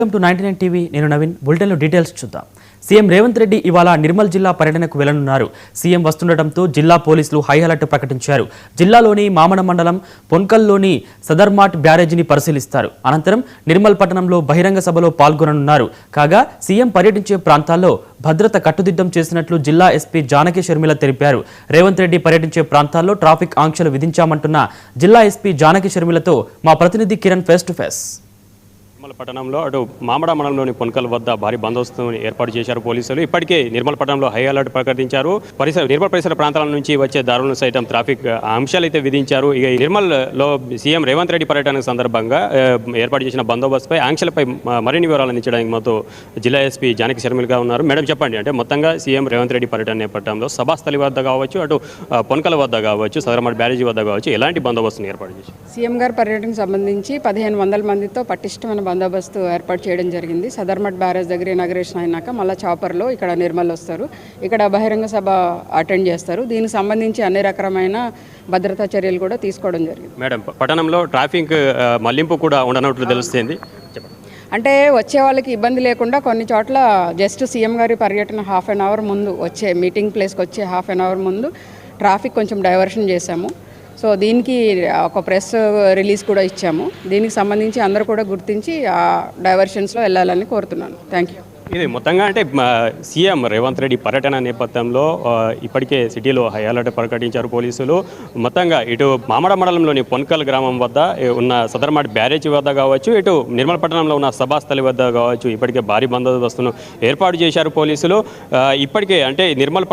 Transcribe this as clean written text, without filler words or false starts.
Welcome to 99 TV. నేను నవీన్. బులెటిన్లో details చూద్దాం. సీఎం రేవంత్ రెడ్డి ఇవాళ నిర్మల్ జిల్లా పర్యటనకు వెళ్లనున్నారు. సీఎం వస్తుండటంతో జిల్లా పోలీసులు హై అలర్ట్ ప్రకటించారు. జిల్లాలోని మామడ మండలం పొన్కల్లోని సదర్మాట్ బ్యారేజీని పరిశీలిస్తారు. అనంతరం నిర్మల్ పట్టణంలో బహిరంగ సభలో పాల్గొననున్నారు. కాగా సీఎం పర్యటించే ప్రాంతాల్లో భద్రత కట్టుదిట్టం చేసినట్లు జిల్లా ఎస్పీ జానకి షర్మిల తెలిపారు. రేవంత్ రెడ్డి పర్యటించే ప్రాంతాల్లో ట్రాఫిక్ ఆంక్షలు విధించామంటున్న జిల్లా ఎస్పీ జానకి షర్మిలతో మా ప్రతినిధి Kiran face to face. Nirmal పట్టణంలో అటు మామడ మండలంలోని పొన్కల్ వద్ద భారీ బందోబస్తును ఏర్పాటు చేశారు పోలీసులు. ఇప్పటికే నిర్మల్ పట్టణంలో హై అలర్ట్ ప్రకటించారు. నిర్మల్ పరిసర ప్రాంతాల నుంచి వచ్చే దారులను సైతం ట్రాఫిక్ ఆంక్షలు అయితే విధించారు. ఇక నిర్మల్లో సీఎం రేవంత్ రెడ్డి పర్యటన సందర్భంగా ఏర్పాటు చేసిన బందోబస్తుపై ఆంక్షలపై మరిన్ని వివరాలు అందించడానికి మాతో జిల్లా ఎస్పీ జానకి శర్మిలగా ఉన్నారు. మేడం చెప్పండి, అంటే మొత్తంగా సీఎం రేవంత్ రెడ్డి పర్యటన నేపథ్యంలో సభాస్థలి వద్ద కావచ్చు, అటు పొన్కల్ వద్ద కావచ్చు, సదర్మాట్ బ్యారేజీ వద్ద కావచ్చు, ఎలాంటి బందోబస్తును ఏర్పాటు చేశారు? సీఎం గారి పర్యటనకు సంబంధించి 1500 మందితో పటిష్టమైన బందోబస్తు ఏర్పాటు చేయడం జరిగింది. సదర్మట్ బ్యారేజ్ దగ్గర ఇనాగ్రేషన్ అయినాక మళ్ళీ చాపర్లో ఇక్కడ నిర్మల్ వస్తారు. ఇక్కడ బహిరంగ సభ అటెండ్ చేస్తారు. దీనికి సంబంధించి అన్ని రకమైన భద్రతా చర్యలు కూడా తీసుకోవడం జరిగింది. మేడం, పట్టణంలో ట్రాఫిక్ మళ్లింపు కూడా ఉండనట్లు తెలుస్తుంది. అంటే వచ్చే వాళ్ళకి ఇబ్బంది లేకుండా కొన్ని చోట్ల జస్ట్ సీఎం గారి పర్యటన హాఫ్ అన్ అవర్ ముందు వచ్చే మీటింగ్ ప్లేస్కి వచ్చే హాఫ్ అన్ అవర్ ముందు ట్రాఫిక్ కొంచెం డైవర్షన్ చేశాము. సో దీనికి ఒక ప్రెస్ రిలీజ్ కూడా ఇచ్చాము. దీనికి సంబంధించి అందరూ కూడా గుర్తించి ఆ డైవర్షన్స్లో వెళ్ళాలని కోరుతున్నాను. Thank you. ఇది మొత్తంగా అంటే సీఎం రేవంత్ రెడ్డి పర్యటన నేపథ్యంలో ఇప్పటికే సిటీలో హై అలర్ట్ ప్రకటించారు పోలీసులు. మొత్తంగా ఇటు మామడ మండలంలోని పొన్కల్ గ్రామం వద్ద ఉన్న సదర్మాట్ బ్యారేజీ వద్ద కావచ్చు, ఇటు నిర్మల్ పట్టణంలో ఉన్న సభాస్థలి వద్ద కావచ్చు, ఇప్పటికే భారీ బందోబస్తును ఏర్పాటు చేశారు పోలీసులు. ఇప్పటికే అంటే నిర్మల్